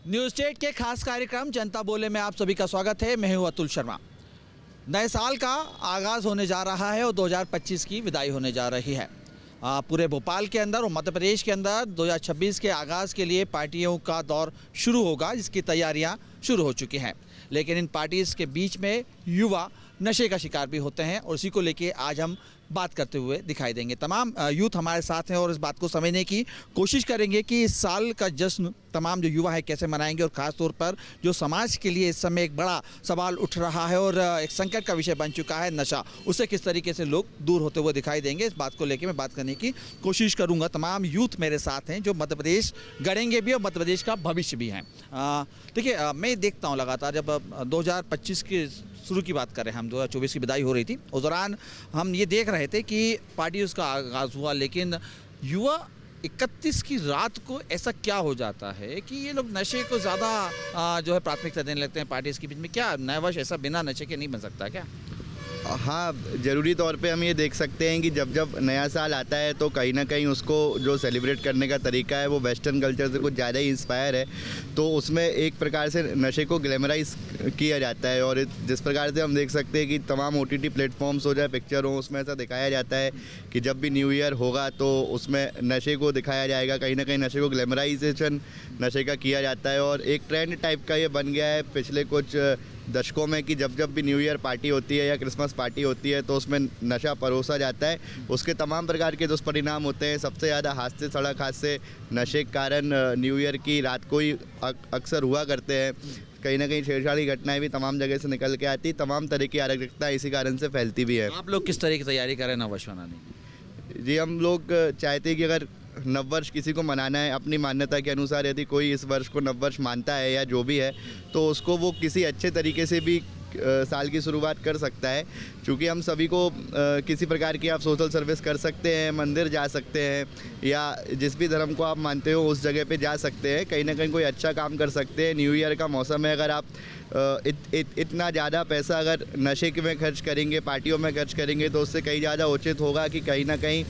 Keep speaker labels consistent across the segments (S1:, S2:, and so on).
S1: News state के खास कार्यक्रम जनता बोले में आप सभी का स्वागत है। मैं हूं अतुल शर्मा। नए साल का आगाज़ होने जा रहा है और 2025 की विदाई होने जा रही है। पूरे भोपाल के अंदर और मध्य प्रदेश के अंदर 2026 के आगाज़ के लिए पार्टियों का दौर शुरू होगा, जिसकी तैयारियां शुरू हो चुकी हैं। लेकिन इन पार्टीज़ के बीच में युवा नशे का शिकार भी होते हैं और उसी को लेके आज हम बात करते हुए दिखाई देंगे। तमाम यूथ हमारे साथ हैं और इस बात को समझने की कोशिश करेंगे कि इस साल का जश्न तमाम जो युवा है कैसे मनाएंगे और ख़ास तौर पर जो समाज के लिए इस समय एक बड़ा सवाल उठ रहा है और एक संकट का विषय बन चुका है नशा, उससे किस तरीके से लोग दूर होते हुए दिखाई देंगे। इस बात को लेकर मैं बात करने की कोशिश करूँगा। तमाम यूथ मेरे साथ हैं जो मध्य प्रदेश गढ़ेंगे भी और मध्य प्रदेश का भविष्य भी हैं। देखिए, मैं देखता हूँ लगातार जब 2025 के शुरू की बात करें, हम 2024 की विदाई हो रही थी, उस दौरान हम ये देख रहे थे कि पार्टी उसका आगाज़ हुआ, लेकिन युवा 31 की रात को ऐसा क्या हो जाता है कि ये लोग नशे को ज़्यादा जो है प्राथमिकता देने लगते हैं। पार्टीज़ के बीच में क्या नया वर्ष ऐसा बिना नशे के नहीं बन सकता क्या?
S2: हाँ, ज़रूरी तौर पे हम ये देख सकते हैं कि जब जब नया साल आता है तो कहीं ना कहीं उसको जो सेलिब्रेट करने का तरीका है वो वेस्टर्न कल्चर से कुछ ज़्यादा ही इंस्पायर है। तो उसमें एक प्रकार से नशे को ग्लैमराइज किया जाता है और जिस प्रकार से हम देख सकते हैं कि तमाम OTT प्लेटफॉर्म्स हो जाए, पिक्चर हो, उसमें ऐसा दिखाया जाता है कि जब भी न्यू ईयर होगा तो उसमें नशे को दिखाया जाएगा। कहीं ना कहीं नशे को ग्लैमराइजेशन नशे का किया जाता है और एक ट्रेंड टाइप का ये बन गया है पिछले कुछ दशकों में कि जब जब भी न्यू ईयर पार्टी होती है या क्रिसमस पार्टी होती है तो उसमें नशा परोसा जाता है। उसके तमाम प्रकार के दुष्परिणाम होते हैं। सबसे ज़्यादा हादसे, सड़क हादसे नशे के कारण न्यू ईयर की रात को ही अक्सर हुआ करते हैं। कहीं ना कहीं छेड़छाड़ की घटनाएं भी तमाम जगह से निकल के आती, तमाम तरह की अराजकता इसी कारण से फैलती भी है।
S1: आप लोग किस तरह की तैयारी करें नववर्ष मनाने की?
S2: जी, हम लोग चाहते हैं कि अगर नववर्ष किसी को मनाना है अपनी मान्यता के अनुसार, यदि कोई इस वर्ष को नववर्ष मानता है या जो भी है, तो उसको वो किसी अच्छे तरीके से भी साल की शुरुआत कर सकता है। क्योंकि हम सभी को किसी प्रकार की आप सोशल सर्विस कर सकते हैं, मंदिर जा सकते हैं या जिस भी धर्म को आप मानते हो उस जगह पे जा सकते हैं। कहीं ना कहीं कोई अच्छा काम कर सकते हैं। न्यू ईयर का मौसम है, अगर आप इतना ज़्यादा पैसा अगर नशे में खर्च करेंगे, पार्टियों में खर्च करेंगे, तो उससे कहीं ज़्यादा उचित होगा कि कहीं ना कहीं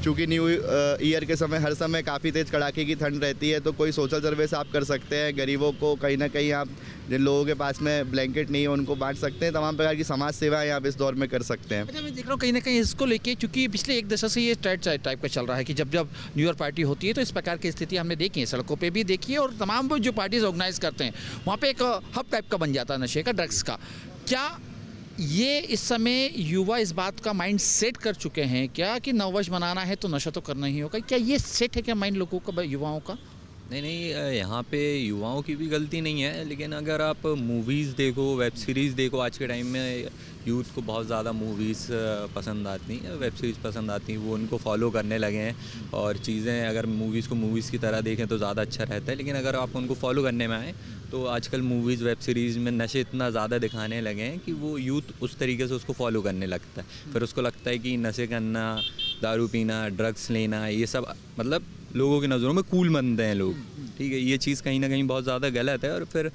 S2: चूँकि न्यू ईयर के समय हर समय काफ़ी तेज़ कड़ाके की ठंड रहती है, तो कोई सोशल सर्विस आप कर सकते हैं। गरीबों को कहीं ना कहीं आप, जिन लोगों के पास में ब्लैंकेट नहीं है, उनको बांट सकते हैं। तमाम प्रकार की समाज सेवाएं आप इस दौर में कर सकते हैं।
S1: अच्छा, मैं देख रहा हूँ कहीं ना कहीं इसको लेके, चूँकि पिछले एक दशक से ये ट्रेंड टाइप का चल रहा है कि जब जब न्यू ईयर पार्टी होती है तो इस प्रकार की स्थिति हमने देखी है, सड़कों पे भी देखी है और तमाम जो पार्टीज ऑर्गेनाइज करते हैं वहाँ पे एक हब टाइप का बन जाता है नशे का, ड्रग्स का। क्या ये इस समय युवा इस बात का माइंड सेट कर चुके हैं क्या कि नववर्ष मनाना है तो नशा तो करना ही होगा? क्या ये सेट है क्या माइंड लोगों का, युवाओं का?
S3: नहीं, यहाँ पे युवाओं की भी गलती नहीं है, लेकिन अगर आप मूवीज़ देखो, वेब सीरीज़ देखो, आज के टाइम में यूथ को बहुत ज़्यादा मूवीज़ पसंद आती हैं, वेब सीरीज़ पसंद आती हैं, वो उनको फॉलो करने लगे हैं। और चीज़ें अगर मूवीज़ को मूवीज़ की तरह देखें तो ज़्यादा अच्छा रहता है, लेकिन अगर आप उनको फॉलो करने में आए तो आजकल मूवीज़, वेब सीरीज़ में नशे इतना ज़्यादा दिखाने लगे हैं कि वो यूथ उस तरीके से उसको फॉलो करने लगता है। फिर उसको लगता है कि नशे करना, दारू पीना, ड्रग्स लेना, ये सब मतलब लोगों की नज़रों में कूल बनते हैं लोग। ठीक है, ये चीज़ कहीं ना कहीं बहुत ज़्यादा गलत है। और फिर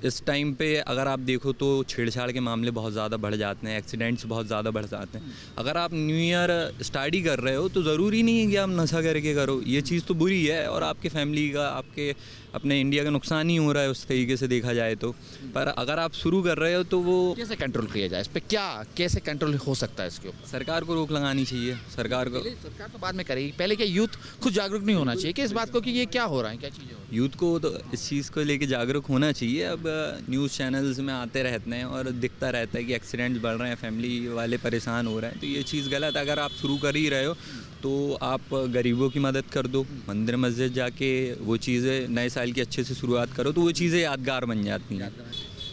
S3: इस टाइम पे अगर आप देखो तो छेड़छाड़ के मामले बहुत ज़्यादा बढ़ जाते हैं, एक्सीडेंट्स बहुत ज़्यादा बढ़ जाते हैं। अगर आप न्यू ईयर स्टडी कर रहे हो तो ज़रूरी नहीं है कि आप नशा करके करो, ये चीज़ तो बुरी है और आपके फैमिली का, आपके अपने इंडिया का नुकसान ही हो रहा है उस तरीके से देखा जाए तो। पर अगर आप शुरू कर रहे हो तो वो
S1: कैसे कंट्रोल किया जाए, इस पर क्या कैसे कंट्रोल हो सकता है? इसके ऊपर
S3: सरकार को रोक लगानी चाहिए। सरकार
S1: तो बाद में करेगी, पहले क्या यूथ खुद जागरूक नहीं होना चाहिए कि इस बात को कि ये क्या हो रहा है, क्या चीज़ हो रही है?
S3: यूथ को तो इस चीज़ को लेके जागरूक होना चाहिए। अब न्यूज़ चैनल्स में आते रहते हैं और दिखता रहता है कि एक्सीडेंट्स बढ़ रहे हैं, फैमिली वाले परेशान हो रहे हैं, तो ये चीज़ गलत है। अगर आप शुरू कर ही रहे हो तो आप गरीबों की मदद कर दो, मंदिर मस्जिद जाके वो चीज़ें नए साल की अच्छे से शुरुआत करो तो वो चीज़ें यादगार बन जाती हैं।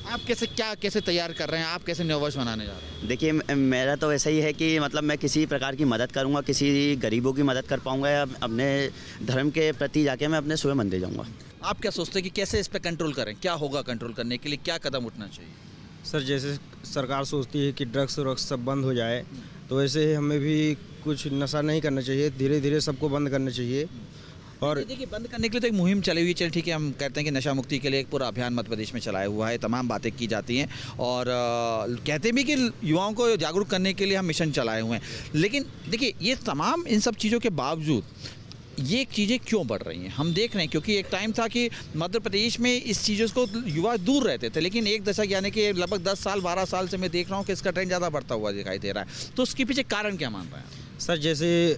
S1: आप कैसे तैयार कर रहे हैं, आप कैसे नववर्ष मनाने जा रहे हैं?
S4: देखिए, मेरा तो ऐसा ही है कि मतलब मैं किसी प्रकार की मदद करूंगा, किसी गरीबों की मदद कर पाऊंगा या अपने धर्म के प्रति जाके मैं अपने सूर्य मंदिर जाऊंगा।
S1: आप क्या सोचते हैं कि कैसे इस पर कंट्रोल करें? क्या होगा कंट्रोल करने के लिए, क्या कदम उठना चाहिए?
S5: सर, जैसे सरकार सोचती है कि ड्रग्स व्रग्स सब बंद हो जाए, तो वैसे ही हमें भी कुछ नशा नहीं करना चाहिए, धीरे धीरे सबको बंद करना चाहिए। और
S1: देखिए, बंद करने के लिए तो एक मुहिम चली हुई, चल ठीक है, हम कहते हैं कि नशा मुक्ति के लिए एक पूरा अभियान मध्य प्रदेश में चलाया हुआ है, तमाम बातें की जाती हैं और कहते भी कि युवाओं को जागरूक करने के लिए हम मिशन चलाए हुए हैं। लेकिन देखिए, ये तमाम इन सब चीज़ों के बावजूद ये चीज़ें क्यों बढ़ रही हैं? हम देख रहे हैं क्योंकि एक टाइम था कि मध्य प्रदेश में इस चीज़ों को युवा दूर रहते थे, लेकिन एक दशक यानी कि लगभग 10 साल 12 साल से मैं देख रहा हूँ कि इसका ट्रेंड ज़्यादा बढ़ता हुआ दिखाई दे रहा है। तो उसके पीछे कारण क्या मान रहे हैं?
S5: सर जैसे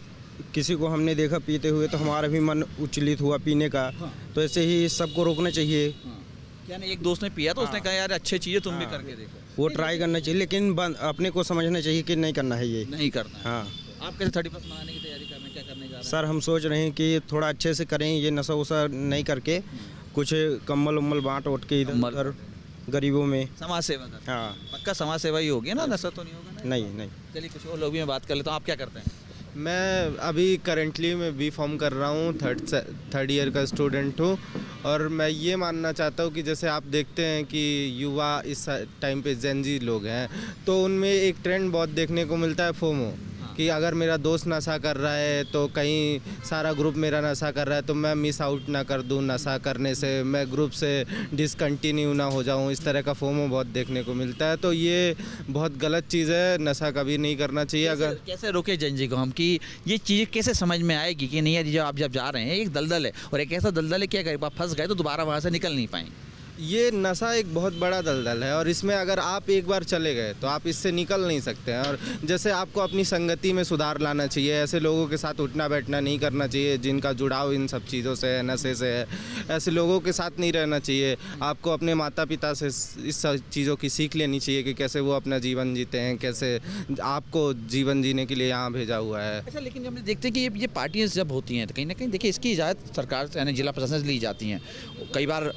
S5: किसी को हमने देखा पीते हुए तो हमारा भी मन उच्चलित हुआ पीने का, तो ऐसे ही सबको रोकना चाहिए।
S1: यानी एक दोस्त ने पिया तो उसने कहा यार अच्छी चीज़ है, तुम भी करके देखो।
S5: वो ट्राई करना चाहिए, लेकिन अपने को समझना चाहिए कि नहीं करना है ये।
S1: नहीं करना है।
S5: हाँ
S1: आप कैसे 31 मनाने की तैयारी कर रहे हैं? क्या करने जा रहे हैं?
S5: सर हम सोच रहे हैं कि थोड़ा अच्छे से करें, ये नशा वशा नहीं करके कुछ कम्बल उम्बल बांट उठ के इधर उधर गरीबों में।
S1: समाज सेवा कर।
S5: हाँ
S1: पक्का समाज सेवा ही होगी ना, नशा तो नहीं होगा ना?
S5: नहीं।
S1: चलिए कुछ और लोग भी मैं बात कर लेता हूँ। आप क्या करते हैं?
S6: मैं अभी करेंटली मैं बी फॉर्म कर रहा हूँ, थर्ड ईयर का स्टूडेंट हूँ। और मैं ये मानना चाहता हूँ कि जैसे आप देखते हैं कि युवा इस टाइम पे जेनजी लोग हैं, तो उनमें एक ट्रेंड बहुत देखने को मिलता है फोमो, कि अगर मेरा दोस्त नशा कर रहा है तो कहीं सारा ग्रुप मेरा नशा कर रहा है तो मैं मिस आउट ना कर दूं नशा करने से, मैं ग्रुप से डिसकंटिन्यू ना हो जाऊं। इस तरह का फोमो बहुत देखने को मिलता है, तो ये बहुत गलत चीज़ है, नशा कभी नहीं करना चाहिए। अगर
S1: कैसे रोके जनजी को हम कि ये चीज़ कैसे समझ में आएगी कि नहीं यार जो आप जब जा रहे हैं एक दलदल है, और एक ऐसा दलदल है कि अगर आप फंस गए तो दोबारा वहाँ से निकल नहीं पाएंगे।
S6: ये नशा एक बहुत बड़ा दलदल है और इसमें अगर आप एक बार चले गए तो आप इससे निकल नहीं सकते हैं। और जैसे आपको अपनी संगति में सुधार लाना चाहिए, ऐसे लोगों के साथ उठना बैठना नहीं करना चाहिए जिनका जुड़ाव इन सब चीज़ों से है, नशे से है। ऐसे लोगों के साथ नहीं रहना चाहिए। आपको अपने माता पिता से इस सब चीज़ों की सीख लेनी चाहिए कि कैसे वो अपना जीवन जीते हैं, कैसे आपको जीवन जीने के लिए यहाँ भेजा हुआ है।
S1: अच्छा, लेकिन जब हम देखते हैं कि ये पार्टियाँ जब होती हैं तो कहीं ना कहीं देखिए इसकी इजाज़त सरकार यानी जिला प्रशासन से ली जाती हैं। कई बार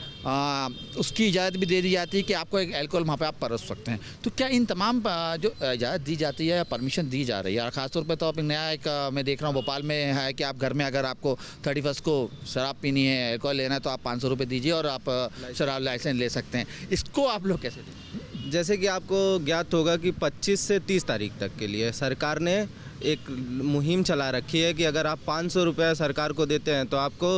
S1: उसकी इजाज़त भी दे दी जाती है कि आपको एक अल्कोहल वहाँ पे आप परोस सकते हैं। तो क्या इन तमाम जो इजाज़त दी जाती है या परमिशन दी जा रही है, ख़ासतौर पे तो अब नया एक मैं देख रहा हूँ भोपाल में है कि आप घर में अगर आपको 31 को शराब पीनी है, अल्कोहल लेना है तो आप 500 रुपये दीजिए और आप शराब लाइसेंस ले सकते हैं। इसको आप लोग कैसे दें?
S6: जैसे कि आपको ज्ञात होगा कि 25 से 30 तारीख तक के लिए सरकार ने एक मुहिम चला रखी है कि अगर आप 500 रुपये सरकार को देते हैं तो आपको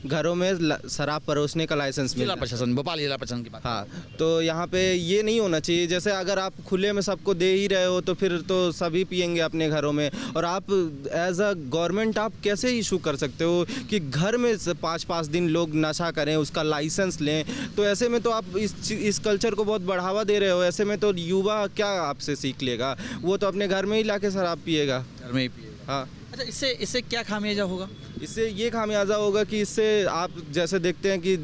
S6: घरों में शराब परोसने का लाइसेंस मिलता है।
S1: जिला प्रशासन, भोपाल जिला प्रशासन की बात।
S6: हाँ, तो यहाँ पे ये नहीं होना चाहिए। जैसे अगर आप खुले में सबको दे ही रहे हो तो फिर तो सभी पियेंगे अपने घरों में। और आप एज अ गवर्नमेंट आप कैसे इशू कर सकते हो कि घर में 5-5 दिन लोग नशा करें, उसका लाइसेंस लें? तो ऐसे में तो आप इस कल्चर को बहुत बढ़ावा दे रहे हो। ऐसे में तो युवा क्या आपसे सीख लेगा? वो तो अपने घर में ही ला के शराब पिएगा,
S1: घर में ही पिएगा।
S6: हाँ।
S1: अच्छा, इससे क्या खामियाजा होगा?
S6: इससे ये खामियाजा होगा कि इससे आप जैसे देखते हैं कि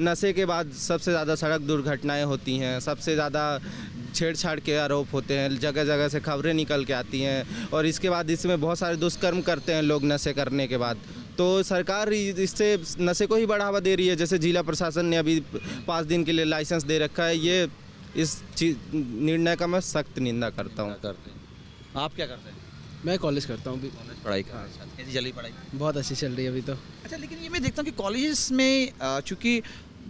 S6: नशे के बाद सबसे ज़्यादा सड़क दुर्घटनाएं होती हैं, सबसे ज़्यादा छेड़छाड़ के आरोप होते हैं, जगह जगह से खबरें निकल के आती हैं। और इसके बाद इसमें बहुत सारे दुष्कर्म करते हैं लोग नशे करने के बाद। तो सरकार इससे नशे को ही बढ़ावा दे रही है। जैसे जिला प्रशासन ने अभी 5 दिन के लिए लाइसेंस दे रखा है। ये इस निर्णय का मैं सख्त निंदा करता हूँ।
S1: आप क्या करते हैं?
S7: मैं कॉलेज करता हूँ अभी।
S1: पढ़ाई कर रहे हैं। कैसी चल रही पढ़ाई?
S7: बहुत अच्छी चल रही है अभी तो।
S1: अच्छा, लेकिन ये मैं देखता हूँ कि कॉलेज में चूँकि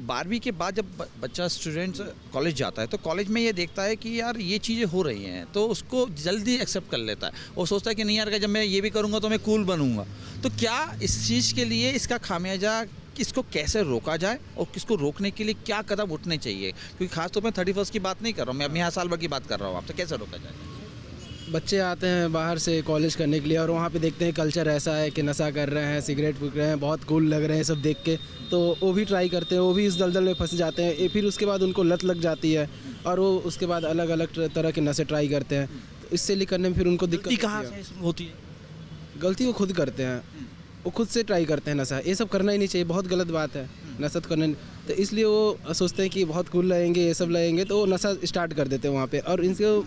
S1: 12वीं के बाद जब बच्चा स्टूडेंट कॉलेज जाता है तो कॉलेज में ये देखता है कि यार ये चीज़ें हो रही हैं तो उसको जल्दी एक्सेप्ट कर लेता है। वो सोचता है कि नहीं यार जब मैं ये भी करूँगा तो मैं कूल बनूँगा। तो क्या इस चीज़ के लिए इसका खामियाजा इसको कैसे रोका जाए और किसको रोकने के लिए क्या कदम उठने चाहिए? क्योंकि खासतौर पर 31 की बात नहीं कर रहा हूँ मैं, अब यहाँ साल भर की बात कर रहा हूँ। आप तो कैसे रोका जाए?
S7: बच्चे आते हैं बाहर से कॉलेज करने के लिए और वहाँ पे देखते हैं कल्चर ऐसा है कि नशा कर रहे हैं, सिगरेट फूक रहे हैं, बहुत कूल लग रहे हैं सब देख के, तो वो भी ट्राई करते हैं, वो भी इस दलदल में फंस जाते हैं। फिर उसके बाद उनको लत लग जाती है और वो उसके बाद अलग अलग तरह के नशे ट्राई करते हैं। तो इससे करने में फिर उनको दिक्कत
S1: कहाँ से होती है?
S7: गलती वो खुद करते हैं, वो खुद से ट्राई करते हैं नशा। ये सब करना ही नहीं चाहिए, बहुत गलत बात है नशा तो करना। तो इसलिए वो सोचते हैं कि बहुत कूल लगेंगे, ये सब लगेंगे, तो वो नशा स्टार्ट कर देते हैं वहाँ पे। और इनको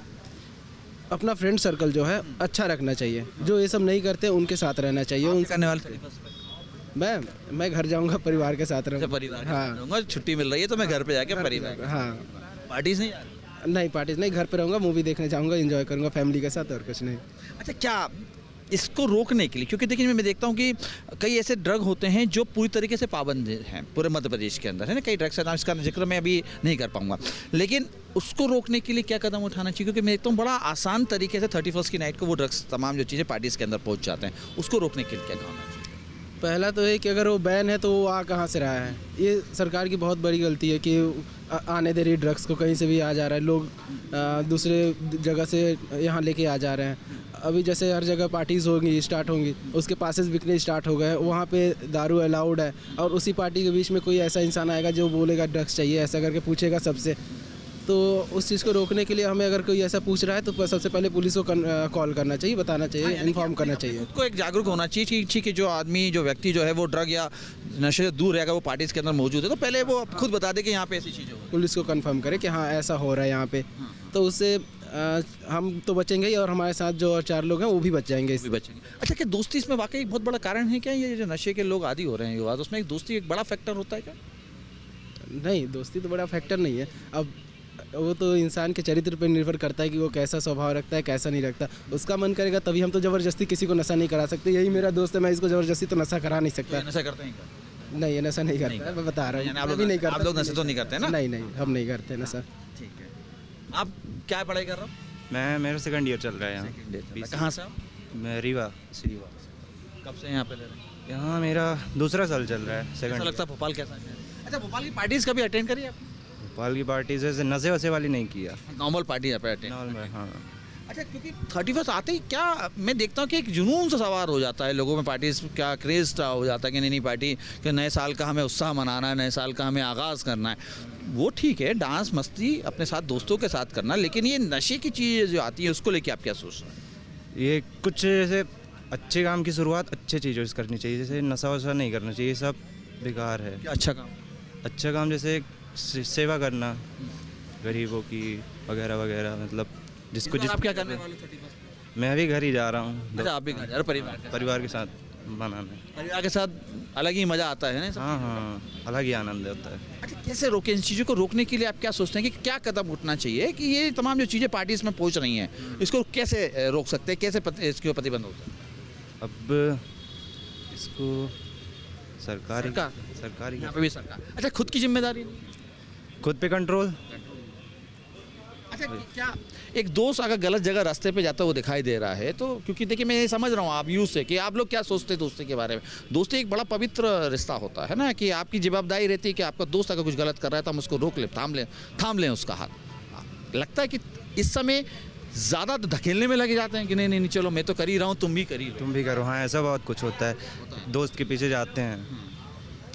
S7: अपना फ्रेंड सर्कल जो है अच्छा रखना चाहिए, जो ये सब नहीं करते उनके साथ रहना चाहिए। उन
S1: करने वाले
S7: मैं घर जाऊंगा परिवार के साथ रहूँगा।
S1: परिवार
S7: हाँ,
S1: छुट्टी मिल रही है तो मैं घर पे जाके परिवार।
S7: हाँ,
S1: पार्टीज नहीं जा रही?
S7: नहीं पार्टीज नहीं, घर पे रहूँगा, मूवी देखने जाऊँगा, एंजॉय करूँगा फैमिली के साथ और कुछ नहीं।
S1: अच्छा, क्या इसको रोकने के लिए, क्योंकि देखिए मैं देखता हूँ कि कई ऐसे ड्रग होते हैं जो पूरी तरीके से पाबंद हैं पूरे मध्य प्रदेश के अंदर, है ना, कई ड्रग्स है, इसका जिक्र मैं अभी नहीं कर पाऊँगा, लेकिन उसको रोकने के लिए क्या कदम उठाना चाहिए? क्योंकि मैं देखता हूँ बड़ा आसान तरीके से 31 की नाइट को वो ड्रग्स तमाम जो चीज़ें पार्टीज़ के अंदर पहुँच जाते हैं, उसको रोकने के लिए क्या करना चाहिए?
S7: पहला तो है कि अगर वो बैन है तो वो आ कहाँ से रहा है? ये सरकार की बहुत बड़ी गलती है कि आने दे रही ड्रग्स को, कहीं से भी आ जा रहा है, लोग दूसरे जगह से यहाँ लेके आ जा रहे हैं। अभी जैसे हर जगह पार्टीज़ होंगी, स्टार्ट होंगी, उसके पासेस बिकने स्टार्ट हो गए, वहाँ पे दारू अलाउड है, और उसी पार्टी के बीच में कोई ऐसा इंसान आएगा जो बोलेगा ड्रग्स चाहिए, ऐसा करके पूछेगा सबसे। तो उस चीज़ को रोकने के लिए हमें अगर कोई ऐसा पूछ रहा है तो सबसे पहले पुलिस को कॉल करना चाहिए, बताना चाहिए, इन्फॉर्म करना चाहिए।
S1: खुद को एक जागरूक होना चाहिए कि ठीक है, जो आदमी, जो व्यक्ति जो है वो ड्रग या नशे से दूर रहेगा, वो पार्टीज के अंदर मौजूद है, तो पहले वो खुद बता दे कि यहाँ पे ऐसी चीज़ें हो रही हैं।
S7: पुलिस को कंफर्म करे कि हाँ ऐसा हो रहा है यहाँ पे, तो उससे हम तो बचेंगे ही, और हमारे साथ जो और 4 लोग हैं वो भी बच जाएंगे
S1: भी बचेंगे। अच्छा, क्या दोस्ती इसमें वाकई एक बहुत बड़ा कारण है क्या? ये जो नशे के लोग आदी हो रहे हैं युवा, तो उसमें एक दोस्ती एक बड़ा फैक्टर होता है क्या?
S7: नहीं, दोस्ती तो बड़ा फैक्टर नहीं है। अब वो तो इंसान के चरित्र पर निर्भर करता है कि वो कैसा स्वभाव रखता है, कैसा नहीं रखता। उसका मन करेगा तभी, हम तो ज़बरदस्ती किसी को नशा नहीं करा सकते। यही मेरा दोस्त है, मैं इसको ज़बरदस्ती तो नशा करा नहीं सकता।
S1: नशा करते हैं क्या?
S7: नहीं, ये नशा नहीं करता है, मैं बता रहा हूँ।
S1: आप
S7: नहीं करता।
S1: लोग नशे तो नहीं करते हैं ना?
S7: नहीं, हम नहीं करते नशा।
S1: ठीक है। आप क्या पढ़ाई कर रहे हो?
S8: मेरा सेकंड ईयर चल रहा है यहाँ।
S1: कहाँ से आप?
S8: मैं रीवा।
S1: कब से यहाँ पे ले रहे हैं?
S8: यहाँ मेरा दूसरा साल चल रहा है,
S1: कैसा
S8: सेकंड।
S1: लगता है भोपाल कैसा है? अच्छा, भोपाल की पार्टीज कभी अटेंड करी आप?
S8: भोपाल की पार्टी से नशे वशे वाली नहीं किया,
S1: नॉर्मल पार्टी यहाँ पे अटेंड।
S8: नॉर्मल। हाँ,
S1: अच्छा, क्योंकि 31 आते ही क्या मैं देखता हूँ कि एक जुनून सा सवार हो जाता है लोगों में, पार्टीज क्या क्रेज हो जाता है कि नहीं पार्टी कि नए साल का हमें उत्साह मनाना है, नए साल का हमें आगाज़ करना है। वो ठीक है, डांस मस्ती अपने साथ दोस्तों के साथ करना, लेकिन ये नशे की चीज़ जो आती है उसको लेके आप क्या सोच रहे हैं?
S8: ये कुछ जैसे अच्छे काम की शुरुआत अच्छे चीज़ों से करनी चाहिए, जैसे नशा वशा नहीं करना चाहिए, सब बेकार है।
S1: क्या अच्छा काम?
S8: अच्छा काम जैसे सेवा करना गरीबों की वगैरह वगैरह, मतलब जिसको
S1: इस बार आप क्या करने वाले 31?
S8: मैं अभी घर ही जा रहा हूँ,
S1: अच्छा, आप भी घर जा रहे हो
S8: परिवार के साथ मनाने।
S1: परिवार के साथ अलग ही मज़ा आता है ना?
S8: हाँ, अलग ही आनंद होता है।
S1: अच्छा, कैसे रोकें इन चीज़ों को? रोकने के लिए आप क्या सोचते हैं कि क्या कदम उठना चाहिए कि ये तमाम जो चीज़ें पार्टीज में पहुंच रही हैं, इसको कैसे रोक सकते हैं, कैसे इसके प्रतिबंध हो सकता है?
S8: अब इसको सरकारी
S1: यहाँ पे भी सरकार। अच्छा, खुद की जिम्मेदारी नहीं?
S8: खुद पे कंट्रोल।
S1: अच्छा, क्या एक दोस्त अगर गलत जगह रास्ते पे जाता है वो दिखाई दे रहा है, तो क्योंकि देखिए मैं ये समझ रहा हूँ आप यूँ से कि आप लोग क्या सोचते हैं दोस्ती के बारे में। दोस्ती एक बड़ा पवित्र रिश्ता होता है ना, कि आपकी जवाबदारी रहती है कि आपका दोस्त अगर कुछ गलत कर रहा है तो हम उसको रोक लें, थाम लें उसका हाथ। लगता है कि इस समय ज़्यादा तो धकेलने में लगे जाते हैं कि नहीं चलो मैं तो कर ही रहा हूँ, तुम भी कर ही लो,
S8: तुम भी करो। हाँ, ऐसा बहुत कुछ होता है, दोस्त के पीछे जाते हैं।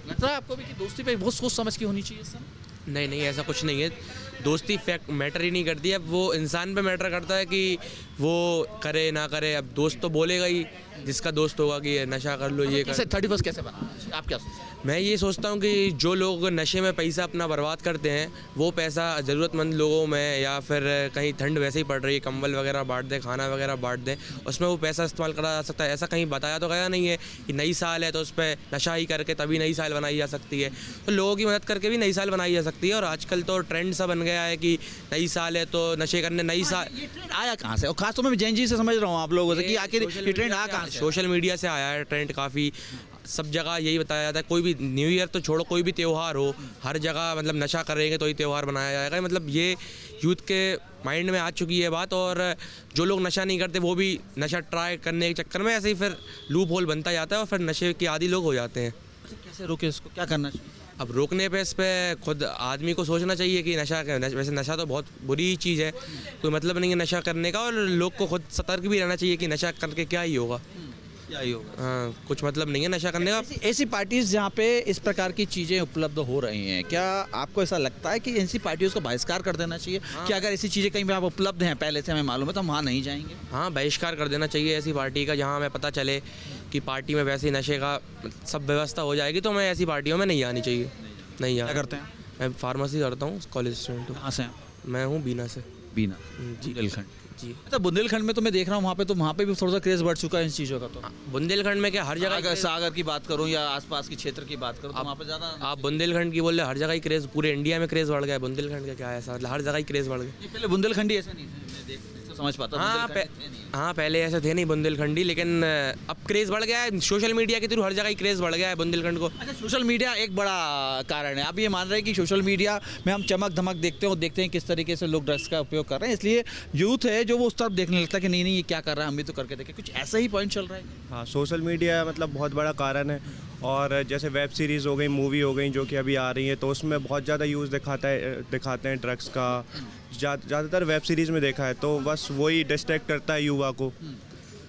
S1: लगता है आपको भी कि दोस्ती पे बहुत सोच समझ की होनी चाहिए इस समय?
S9: नहीं, ऐसा कुछ नहीं है। दोस्ती फैक्ट मैटर ही नहीं करती है, वो इंसान पे मैटर करता है कि वो करे ना करे। अब दोस्त तो बोलेगा ही, जिसका दोस्त होगा कि ये नशा कर लो, ये कर।
S1: 31 कैसे बनाना चाहिए? आप क्या सोचते हैं?
S9: मैं ये सोचता हूँ कि जो लोग नशे में पैसा अपना बर्बाद करते हैं, वो पैसा ज़रूरतमंद लोगों में, या फिर कहीं ठंड वैसे ही पड़ रही है, कंबल वगैरह बांट दें, खाना वगैरह बांट दें, उसमें वो पैसा इस्तेमाल करा जा सकता है। ऐसा कहीं बताया तो गया नहीं है कि नई साल है तो उस पर नशा ही करके तभी नई साल बनाई जा सकती है। तो लोगों की मदद करके भी नई साल बनाई जा सकती है। और आजकल तो ट्रेंड सा बन गया है कि नई साल है तो नशे करने। नई साल
S1: ये ट्रेंड आया कहाँ से? और खास तौर में जैन जी से समझ रहा हूँ आप लोगों से कि आखिर ये ट्रेंड आया कहाँ से?
S9: सोशल मीडिया से आया है ट्रेंड। काफ़ी सब जगह यही बताया जाता है, कोई भी न्यू ईयर तो छोड़ो, कोई भी त्यौहार हो, हर जगह मतलब नशा करेंगे तो ही त्यौहार बनाया जाएगा। मतलब ये यूथ के माइंड में आ चुकी है बात। और जो लोग नशा नहीं करते वो भी नशा ट्राई करने के चक्कर में ऐसे ही फिर लूप होल बनता जाता है और फिर नशे के आदी लोग हो जाते हैं।
S1: कैसे रोके इसको? क्या करना चाहिए?
S9: अब रोकने पे इस पर खुद आदमी को सोचना चाहिए कि वैसे नशा तो बहुत बुरी चीज़ है, कोई मतलब नहीं है नशा करने का। और लोग को खुद सतर्क भी रहना चाहिए कि नशा करके क्या ही होगा,
S1: क्या ही होगा।
S9: हाँ, कुछ मतलब नहीं है नशा करने का।
S1: ऐसी पार्टीज जहाँ पे इस प्रकार की चीज़ें उपलब्ध हो रही हैं, क्या आपको ऐसा लगता है कि ऐसी पार्टियों को बहिष्कार कर देना चाहिए? कि अगर ऐसी चीज़ें कहीं पे आप उपलब्ध हैं पहले से हमें मालूम है तो हम वहाँ नहीं जाएंगे?
S9: हाँ, बहिष्कार कर देना चाहिए ऐसी पार्टी का। जहाँ हमें पता चले कि पार्टी में वैसे ही नशे का सब व्यवस्था हो जाएगी तो हमें ऐसी पार्टियों में नहीं आनी चाहिए। नहीं
S1: क्या करते हैं?
S9: मैं फार्मेसी करता हूँ, कॉलेज स्टूडेंट हूँ।
S1: कहाँ से?
S9: मैं हूँ बीना से।
S1: बीना
S9: जी,
S1: बुंदेलखंड
S9: जी।
S1: अच्छा, बुंदेलखंड में तो मैं देख रहा हूँ वहाँ पे भी थोड़ा सा क्रेज बढ़ चुका है इन चीज़ों का। तो
S9: बुंदेलखंड में क्या हर जगह
S1: अगर सागर की बात करूँ या आसपास के क्षेत्र की बात करूँ तो वहाँ पे ज़्यादा।
S9: आप बुंदेलखंड की बोल रहे, हर जगह ही क्रेज, पूरे इंडिया में क्रेज बढ़ गया है। बुंदेलखंड का क्या है ऐसा, हर जगह ही क्रेज बढ़ गया।
S1: पहले बुंदेलखंडी ऐसा नहीं था, मैं तो समझ पाता।
S9: हाँ, पहले ऐसे थे नहीं बुंदेलखंडी, लेकिन अब क्रेज बढ़ गया है। सोशल मीडिया के थ्रू हर जगह ही क्रेज बढ़ गया है बुंदेलखंड को।
S1: अच्छा, सोशल मीडिया एक बड़ा कारण है। आप ये मान रहे हैं कि सोशल मीडिया में हम चमक धमक देखते हैं और देखते हैं किस तरीके से लोग ड्रग्स का उपयोग कर रहे हैं, इसलिए यूथ है जो वो उस तरफ देखने लगता है कि नहीं ये क्या कर रहा है, हम भी तो करके देखें। कुछ ऐसा ही पॉइंट चल रहा है?
S10: हाँ, सोशल मीडिया मतलब बहुत बड़ा कारण है। और जैसे वेब सीरीज़ हो गई, मूवी हो गई जो कि अभी आ रही है, तो उसमें बहुत ज़्यादा यूज़ दिखाते हैं ड्रग्स का। ज़्यादातर वेब सीरीज़ में देखा है, तो बस वही डिस्ट्रैक्ट करता है युवा को।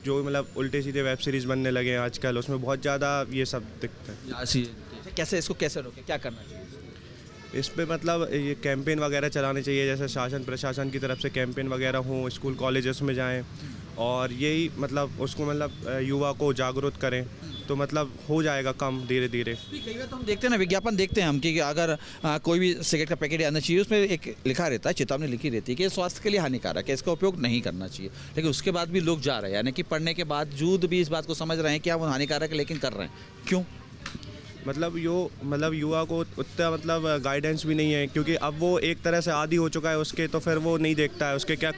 S10: जो मतलब उल्टे सीधे वेब सीरीज़ बनने लगे हैं आजकल, उसमें बहुत ज़्यादा ये सब दिखता है।
S1: कैसे इसको कैसे रोके, क्या करना चाहिए?
S10: इस पे मतलब ये कैंपेन वगैरह चलाने चाहिए, जैसे शासन प्रशासन की तरफ से कैंपेन वगैरह हों, स्कूल कॉलेजेस में जाएं और यही मतलब उसको मतलब युवा को जागरूक करें, तो मतलब हो जाएगा कम धीरे धीरे।
S1: कई बार तो हम देखते हैं ना, विज्ञापन देखते हैं हम कि अगर कोई भी सिगरेट का पैकेट आना चाहिए, उसमें एक लिखा रहता है, चेतावनी लिखी रहती है कि स्वास्थ्य के लिए हानिकारक है, इसका उपयोग नहीं करना चाहिए, लेकिन उसके बाद भी लोग जा रहे हैं, यानी कि पढ़ने के बावजूद भी इस बात को समझ रहे हैं कि वो हानिकारक है लेकिन कर रहे हैं। क्यों?
S10: मतलब युवा को उतना मतलब गाइडेंस भी नहीं है, क्योंकि अब वो एक तरह से आदी हो चुका है उसके, तो फिर वो नहीं देखता है उसके क्या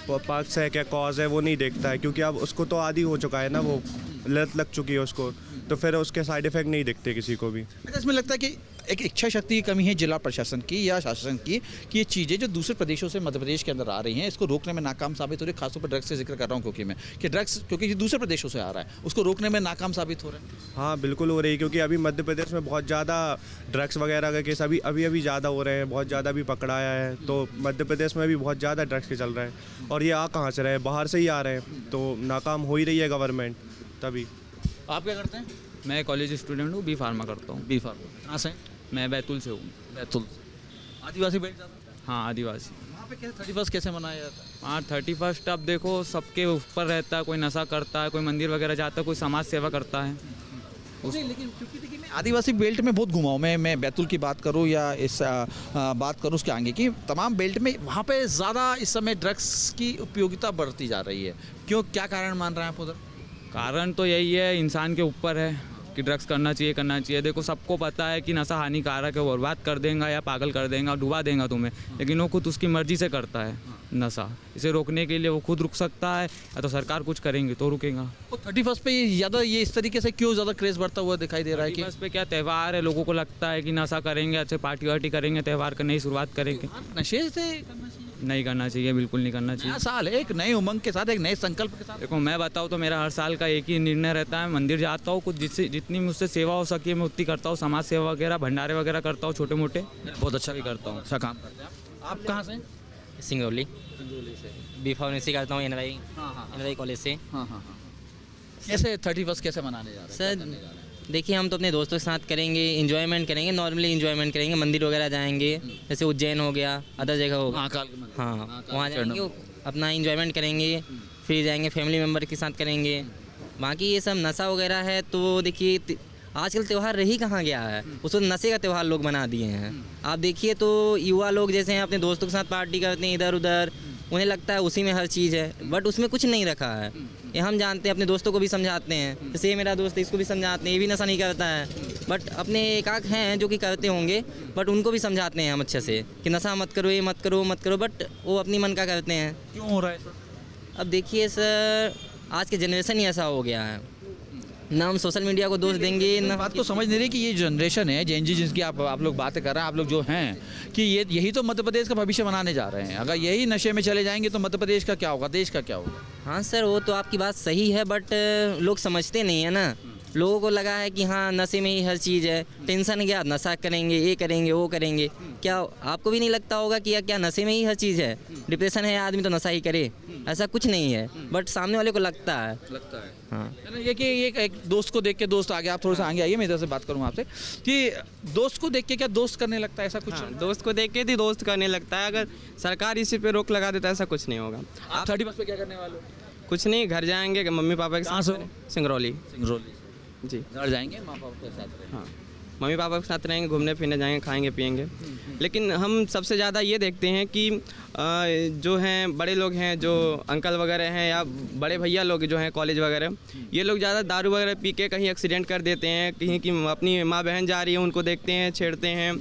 S10: पक्ष है क्या कॉज है, वो नहीं देखता है, क्योंकि अब उसको तो आदी हो चुका है ना, वो लत लग चुकी है उसको, तो फिर उसके साइड इफेक्ट नहीं दिखते किसी को भी।
S1: अच्छा, इसमें लगता है कि एक इच्छा शक्ति की कमी है जिला प्रशासन की या शासन की कि ये चीज़ें जो दूसरे प्रदेशों से मध्य प्रदेश के अंदर आ रही हैं, इसको रोकने में नाकाम साबित हो रही है। खासतौर पर ड्रग्स से जिक्र कर रहा हूँ क्योंकि मैं कि ड्रग्स क्योंकि ये दूसरे प्रदेशों से आ रहा है, उसको रोकने में नाकाम साबित हो रहा है।
S10: हाँ बिल्कुल हो रही है, क्योंकि अभी मध्य प्रदेश में बहुत ज़्यादा ड्रग्स वगैरह का केस अभी ज़्यादा हो रहे हैं, बहुत ज़्यादा भी पकड़ाया है, तो मध्य प्रदेश में भी बहुत ज़्यादा ड्रग्स के चल रहा है, और ये आ कहाँ से रहे हैं, बाहर से ही आ रहे हैं, तो नाकाम हो ही रही है गवर्नमेंट तभी।
S1: आप क्या करते हैं?
S11: मैं कॉलेज स्टूडेंट हूँ, बी फार्मा करता हूँ।
S1: बी फार्मा कहाँ से?
S11: मैं बैतूल से हूँ।
S1: बैतूल आदिवासी बेल्ट ज़्यादा?
S11: हाँ आदिवासी।
S1: वहाँ पे कैसे 31 कैसे मनाया जाता है?
S11: हाँ 31 अब देखो सबके ऊपर रहता है, कोई नशा करता है, कोई मंदिर वगैरह जाता है, कोई समाज सेवा करता है।
S1: नहीं, लेकिन क्योंकि देखिए मैं आदिवासी बेल्ट में बहुत घुमा हूँ, मैं बैतूल की बात करूँ या इस बात करूँ उसके आगे की तमाम बेल्ट में, वहाँ पे ज़्यादा इस समय ड्रग्स की उपयोगिता बढ़ती जा रही है। क्यों, क्या कारण मान रहे हैं आप उधर?
S11: कारण तो यही है, इंसान के ऊपर है कि ड्रग्स करना चाहिए। देखो सबको पता है कि नशा हानिकारक है, वो बर्बाद कर देगा या पागल कर देगा, डुबा देगा तुम्हें, लेकिन वो खुद उसकी मर्जी से करता है नशा। इसे रोकने के लिए वो खुद रुक सकता है या तो सरकार कुछ करेंगे तो रुकेगा।
S1: तो 31 पे ज़्यादा ये इस तरीके से क्यों ज़्यादा क्रेज़ बढ़ता हुआ दिखाई दे रहा है? कि
S11: 31 पे क्या त्यौहार है, लोगों को लगता है कि नशा करेंगे, अच्छे पार्टी वार्टी करेंगे, त्यौहार का नई शुरुआत करेंगे।
S1: नशे से करना चाहिए?
S11: नहीं करना चाहिए, बिल्कुल नहीं करना चाहिए।
S1: नया साल है, एक नए उमंग के साथ, एक नए संकल्प के साथ।
S11: देखो मैं बताऊँ तो मेरा हर साल का एक ही निर्णय रहता है, मंदिर जाता हूँ, कुछ जितनी मुझसे सेवा हो सके मैं उतनी करता हूँ, समाज सेवा वगैरह, भंडारे वगैरह करता हूँ, छोटे मोटे
S1: बहुत अच्छा भी करता हूँ। अच्छा काम करते हैं आप कहाँ से?
S12: सिंगरौली
S1: से
S12: बी फार्मेसी करता हूँ, एनआरआई कॉलेज से।
S1: हाँ। कैसे 31 कैसे मनाने जा रहे हैं?
S12: सर देखिए हम तो अपने दोस्तों के साथ करेंगे, इंजॉयमेंट करेंगे, नॉर्मली इंजॉयमेंट करेंगे, मंदिर वगैरह जाएंगे, जैसे उज्जैन हो गया, अदर जगह हो गया, हाँ वहाँ जाएंगे, अपना इंजॉयमेंट करेंगे, फिर जाएंगे फैमिली मेम्बर के साथ करेंगे। बाकी ये सब नशा वगैरह है तो देखिए आजकल त्यौहार रही कहाँ गया है, उसको नशे का त्यौहार लोग बना दिए हैं। आप देखिए तो युवा लोग जैसे हैं अपने दोस्तों के साथ पार्टी करते हैं इधर उधर, उन्हें लगता है उसी में हर चीज़ है, बट उसमें कुछ नहीं रखा है। ये हम जानते हैं, अपने दोस्तों को भी समझाते हैं, जैसे ये मेरा दोस्त है इसको भी समझाते हैं, ये भी नशा नहीं करता है, बट अपने एकाक हैं जो कि करते होंगे, बट उनको भी समझाते हैं हम अच्छे से कि नशा मत करो, ये मत करो मत करो, बट वो अपनी मन का करते हैं।
S1: क्यों हो रहा है सर?
S12: अब देखिए सर आज के जनरेशन ही ऐसा हो गया है, ना हम सोशल मीडिया को दोष देंगे ना।
S1: बात को समझ नहीं रही कि ये जनरेशन है जेन जी जिसकी आप लोग बातें कर रहे हैं, आप लोग जो हैं कि यही तो मध्य प्रदेश का भविष्य बनाने जा रहे हैं। अगर यही नशे में चले जाएंगे तो मध्य प्रदेश का क्या होगा, देश का क्या होगा?
S12: हाँ सर वो तो आपकी बात सही है, बट लोग समझते नहीं है ना। लोगों को लगा है कि हाँ नशे में ही हर चीज़ है, टेंशन गया नशा करेंगे, ये करेंगे वो करेंगे। क्या आपको भी नहीं लगता होगा कि क्या नशे में ही हर चीज़ है, डिप्रेशन है आदमी तो नशा ही करे, ऐसा कुछ नहीं है, बट सामने वाले को लगता है। हाँ
S1: ये कि एक दोस्त को देख के दोस्त आ गया, आप थोड़ा सा आगे आइए, मैं इधर से बात करूँ आपसे कि दोस्त को देख के क्या दोस्त करने लगता है, ऐसा कुछ?
S13: हाँ, दोस्त को देख के ही दोस्त करने लगता है। अगर सरकार इसी पे रोक लगा देता है ऐसा कुछ नहीं होगा।
S1: आप 31 पे क्या करने वाले हो?
S13: कुछ नहीं, घर जाएंगे मम्मी पापा के साथ। सिंगरौली जी,
S1: घर जाएंगे माँ बाप के साथ।
S13: हाँ मम्मी पापा के साथ रहेंगे, घूमने फिरने जाएंगे, खाएंगे पिएंगे। लेकिन हम सबसे ज़्यादा ये देखते हैं कि जो हैं बड़े लोग हैं, जो अंकल वगैरह हैं या बड़े भैया लोग जो हैं कॉलेज वगैरह, ये लोग ज़्यादा दारू वगैरह पी के कहीं एक्सीडेंट कर देते हैं, कहीं की अपनी माँ बहन जा रही है उनको देखते हैं छेड़ते हैं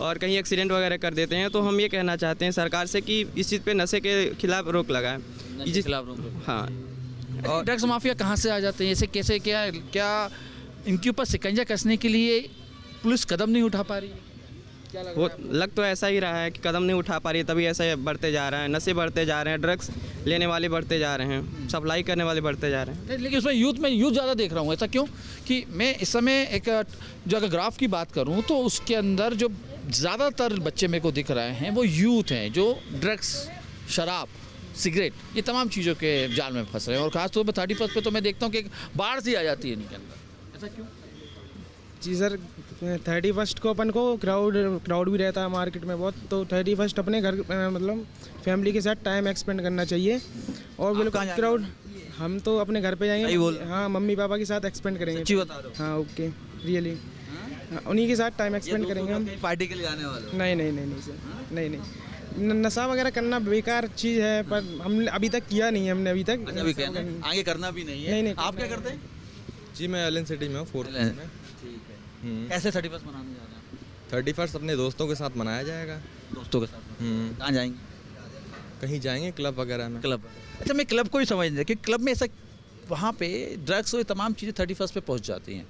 S13: और कहीं एक्सीडेंट वगैरह कर देते हैं। तो हम ये कहना चाहते हैं सरकार से कि इस चीज़ पे नशे के खिलाफ रोक लगाएं। हाँ,
S1: और ड्रग्स माफिया कहाँ से आ जाते हैं, ऐसे कैसे क्या इनके ऊपर शिकंजा कसने के लिए पुलिस कदम नहीं उठा पा रही है? क्या लग
S13: वो लग तो ऐसा ही रहा है कि कदम नहीं उठा पा रही है, तभी ऐसा बढ़ते जा रहा है, नशे बढ़ते जा रहे हैं, ड्रग्स लेने वाले बढ़ते जा रहे हैं, सप्लाई करने वाले बढ़ते जा रहे हैं।
S1: लेकिन उसमें यूथ ज़्यादा देख रहा हूँ। ऐसा क्यों कि मैं इस समय एक जो अगर ग्राफ की बात करूँ तो उसके अंदर जो ज़्यादातर बच्चे मेरे को दिख रहे हैं वो यूथ हैं जो ड्रग्स शराब सिगरेट, ये तमाम चीज़ों के जाल में फंस रहे हैं। और खासतौर पर 31 पे तो मैं देखता हूँ कि बाढ़ सी आ जाती है इनके अंदर, ऐसा क्यों?
S7: जी सर, 31 को अपन को क्राउड भी रहता है मार्केट में बहुत, तो 31 अपने घर मतलब फैमिली के साथ टाइम एक्सपेंड करना चाहिए। और बिल्कुल क्राउड, हम तो अपने घर पे जाएंगे, हाँ मम्मी पापा के साथ एक्सपेंड करेंगे।
S1: सच्ची बता रहे हो?
S7: हाँ ओके, रियली उन्हीं के साथ टाइम एक्सपेंड करेंगे हम।
S1: पार्टी के लिए आने वाले?
S7: नहीं सर, नहीं। नशा वगैरह करना बेकार चीज़ है, पर हमने अभी तक किया नहीं है, हमने अभी तक।
S1: अच्छा, अभी आगे करना भी नहीं है।
S7: नहीं।
S1: आप क्या करते हैं?
S8: जी मैं एलन सिटी में हूँ, 4th में।
S1: ठीक है। कैसे 31 मनाने जा रहे हैं?
S8: 31 अपने दोस्तों के साथ मनाया जाएगा।
S1: दोस्तों के साथ? कहाँ जाएंगे?
S8: कहीं जाएंगे क्लब वगैरह में।
S1: क्लब? अच्छा, मैं क्लब को ही समझ नहीं कि क्लब में ऐसा वहाँ पे ड्रग्स और तमाम चीज़ें 31 पे पहुँच जाती हैं,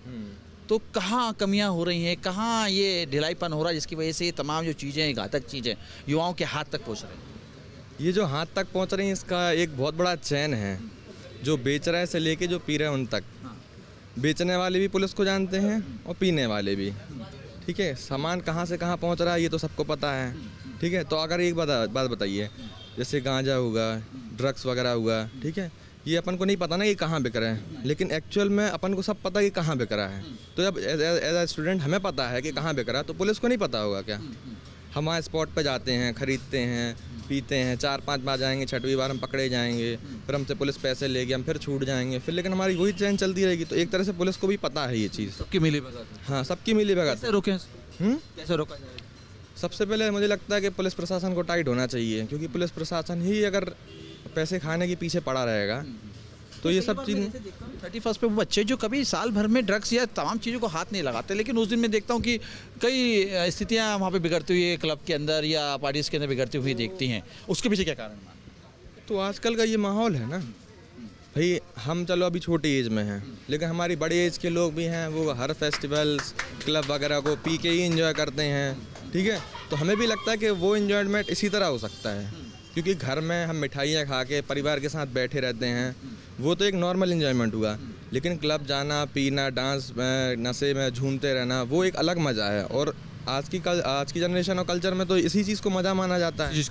S1: तो कहाँ कमियां हो रही हैं, कहाँ ये ढिलाईपन हो रहा है जिसकी वजह से ये तमाम जो चीज़ें, घातक चीज़ें युवाओं के हाथ तक पहुँच रही हैं?
S8: ये जो हाथ तक पहुंच रही है इसका एक बहुत बड़ा चैन है, जो बेच रहा है से लेके जो पी रहे हैं उन तक। बेचने वाले भी पुलिस को जानते हैं और पीने वाले भी, ठीक है। सामान कहाँ से कहाँ पहुंच रहा है ये तो सबको पता है, ठीक है। तो अगर एक बात बताइए, जैसे गांजा हुआ, ड्रग्स वगैरह हुआ, ठीक है, ये अपन को नहीं पता ना ये कहाँ बिक रहे हैं, लेकिन एक्चुअल में अपन को सब पता है कि कहाँ बिक रहा है। तो जब एज ए स्टूडेंट हमें पता है कि कहाँ बिक रहा है, तो पुलिस को नहीं पता होगा क्या? हम वहाँ स्पॉट पे जाते हैं, खरीदते हैं, पीते हैं, 4-5 बार जाएंगे, 6वीं बार हम पकड़े जाएंगे, फिर हमसे पुलिस पैसे लेगी, हम फिर छूट जाएंगे, फिर लेकिन हमारी वही चैन चलती रहेगी। तो एक तरह से पुलिस को भी पता है ये चीज़।
S1: सबकी मिली भगत?
S8: हाँ, सबकी मिली भगत।
S1: कैसे रोकें? कैसे रोका जाए?
S8: सबसे पहले मुझे लगता है कि पुलिस प्रशासन को टाइट होना चाहिए, क्योंकि पुलिस प्रशासन ही अगर पैसे खाने के पीछे पड़ा रहेगा तो ये सब चीज़।
S1: 31 पे वो बच्चे जो कभी साल भर में ड्रग्स या तमाम चीज़ों को हाथ नहीं लगाते, लेकिन उस दिन मैं देखता हूँ कि कई स्थितियाँ वहाँ पे बिगड़ती हुई क्लब के अंदर या पार्टीज के अंदर बिगड़ती हुई देखती हैं, उसके पीछे क्या कारण है?
S8: तो आजकल का ये माहौल है ना भाई, हम चलो अभी छोटी एज में हैं, लेकिन हमारी बड़ी एज के लोग भी हैं, वो हर फेस्टिवल्स क्लब वगैरह को पी के ही एंजॉय करते हैं, ठीक है। तो हमें भी लगता है कि वो एंजॉयमेंट इसी तरह हो सकता है, क्योंकि घर में हम मिठाइयाँ खा के परिवार के साथ बैठे रहते हैं, वो तो एक नॉर्मल एंजॉयमेंट हुआ। लेकिन क्लब जाना, पीना, डांस में, नशे में झूमते रहना, वो एक अलग मज़ा है। और आज की जनरेशन और कल्चर में तो इसी चीज़ को मज़ा माना जाता है,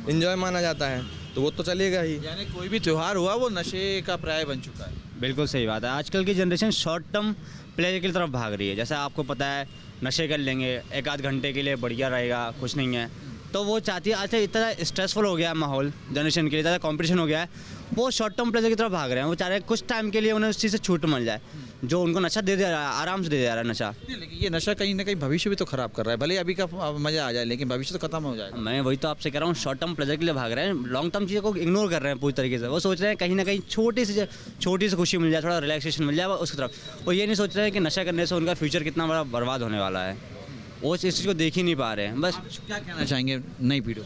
S8: एंजॉय माना जाता है, तो वो तो चलेगा ही।
S1: यानी कोई भी त्यौहार हुआ वो नशे का पर्याय बन चुका है।
S14: बिल्कुल सही बात है। आजकल की जनरेशन शॉर्ट टर्म प्लेजर की तरफ भाग रही है। जैसे आपको पता है, नशे कर लेंगे, 1-8 घंटे के लिए बढ़िया रहेगा, कुछ नहीं है, तो वो चाहती है। आज इतना स्ट्रेसफुल हो गया है माहौल जनरेशन के लिए, ज़्यादा कंपटीशन हो गया है, वो शॉर्ट टर्म प्लेजर की तरफ भाग रहे हैं। वो चाह रहे हैं कुछ टाइम के लिए उन्हें उस चीज़ से छूट मिल जाए, जो उनको नशा दे रहा है, आराम से दे रहा है नशा।
S1: लेकिन ये नशा कहीं ना कहीं भविष्य भी तो खराब कर रहा है, भले अभी का मज़ा आ जाए लेकिन भविष्य तो खत्म हो जाएगा।
S14: मैं वही तो आपसे कह रहा हूँ, शॉर्ट टर्म प्लेजर के लिए भाग रहे हैं, लॉन्ग टर्म चीज़ों को इग्नोर कर रहे हैं पूरी तरीके से। वो सोच रहे हैं कहीं ना कहीं छोटी सी खुशी मिल जाए, थोड़ा रिलैक्सेशन मिल जाए उसकी तरफ। वो ये नहीं सोच रहे हैं कि नशा करने से उनका फ्यूचर कितना बड़ा बर्बाद होने वाला है, वो इस चीज़ को देख ही नहीं पा रहे हैं। बस
S1: क्या कहना चाहेंगे नई पीढ़ी?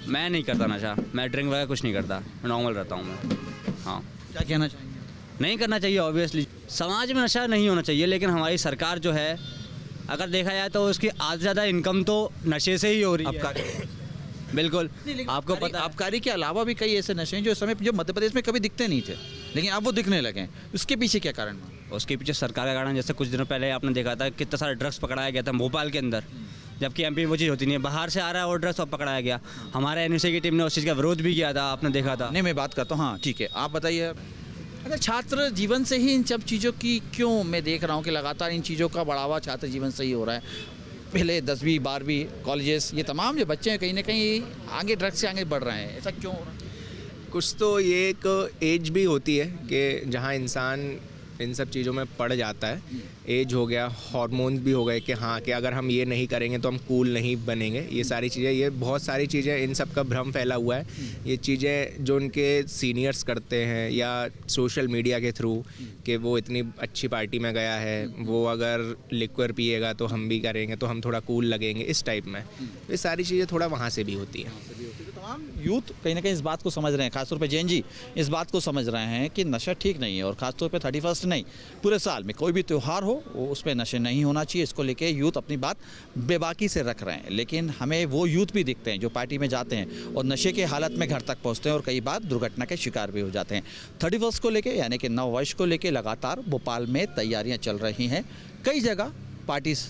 S14: मैं नहीं करता नशा, मैं ड्रिंक वगैरह कुछ नहीं करता, नॉर्मल रहता हूँ मैं। हाँ,
S1: क्या कहना चाहेंगे?
S14: नहीं करना चाहिए ऑब्वियसली, समाज में नशा नहीं होना चाहिए, लेकिन हमारी सरकार जो है, अगर देखा जाए तो उसकी आधी ज़्यादा इनकम तो नशे से ही हो रही है। बिल्कुल, आपको पता है
S1: आबकारी के अलावा भी कई ऐसे नशे हैं जो इस समय जो मध्य प्रदेश में कभी दिखते नहीं थे, लेकिन अब वो दिखने लगे हैं। उसके पीछे क्या कारण है?
S14: उसके पीछे सरकार का कारण, जैसे कुछ दिनों पहले आपने देखा था कितना सारा ड्रग्स पकड़ाया गया था भोपाल के अंदर, जबकि एमपी में वो चीज़ होती नहीं है, बाहर से आ रहा है और ड्रग्स पकड़ाया गया। हमारे एनएसए की टीम ने उस चीज़ का विरोध भी किया था, आपने देखा था।
S1: नहीं, मैं बात करता हूँ, हाँ ठीक है, आप बताइए। अच्छा, छात्र जीवन से ही इन सब चीज़ों की क्यों मैं देख रहा हूँ कि लगातार इन चीज़ों का बढ़ावा छात्र जीवन से ही हो रहा है। पहले 10वीं 12वीं कॉलेजेस, ये तमाम जो बच्चे हैं कहीं ना कहीं आगे ड्रग्स से आगे बढ़ रहे हैं, ऐसा क्यों हो रहा है?
S15: कुछ तो ये एक एज भी होती है कि जहाँ इंसान इन सब चीज़ों में पड़ जाता है। एज हो गया, हार्मोन्स भी हो गए कि हाँ कि अगर हम ये नहीं करेंगे तो हम कूल नहीं बनेंगे। ये सारी चीज़ें, ये बहुत सारी चीज़ें, इन सब का भ्रम फैला हुआ है। ये चीज़ें जो उनके सीनियर्स करते हैं या सोशल मीडिया के थ्रू कि वो इतनी अच्छी पार्टी में गया है, वो अगर लिक्वर पिएगा तो हम भी करेंगे, तो हम थोड़ा कूल लगेंगे, इस टाइप में। ये सारी चीज़ें थोड़ा वहाँ से भी होती हैं।
S1: तमाम यूथ कहीं ना कहीं इस बात को समझ रहे हैं, खासतौर पे जैन जी इस बात को समझ रहे हैं कि नशा ठीक नहीं है, और खासतौर पे 31 नहीं, पूरे साल में कोई भी त्यौहार हो उस पर नशे नहीं होना चाहिए। इसको लेके यूथ अपनी बात बेबाकी से रख रहे हैं, लेकिन हमें वो यूथ भी दिखते हैं जो पार्टी में जाते हैं और नशे के हालत में घर तक पहुँचते हैं और कई बार दुर्घटना के शिकार भी हो जाते हैं। 31 को लेके यानी कि नव वर्ष को लेके लगातार भोपाल में तैयारियाँ चल रही हैं। कई जगह पार्टीज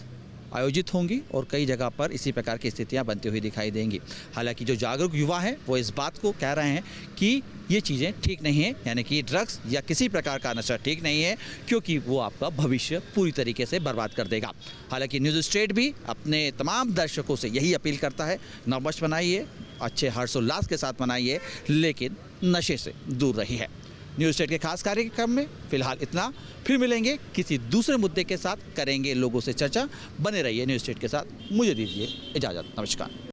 S1: आयोजित होंगी और कई जगह पर इसी प्रकार की स्थितियां बनती हुई दिखाई देंगी। हालांकि जो जागरूक युवा हैं वो इस बात को कह रहे हैं कि ये चीज़ें ठीक नहीं है, यानी कि ड्रग्स या किसी प्रकार का नशा ठीक नहीं है, क्योंकि वो आपका भविष्य पूरी तरीके से बर्बाद कर देगा। हालांकि न्यूज़ स्टेट भी अपने तमाम दर्शकों से यही अपील करता है, नववर्ष मनाइए, अच्छे हर्षोल्लास के साथ मनाइए, लेकिन नशे से दूर रही है। न्यूज़ स्टेट के खास कार्यक्रम में फिलहाल इतना, फिर मिलेंगे किसी दूसरे मुद्दे के साथ, करेंगे लोगों से चर्चा। बने रहिए न्यूज़ स्टेट के साथ, मुझे दीजिए इजाज़त, नमस्कार।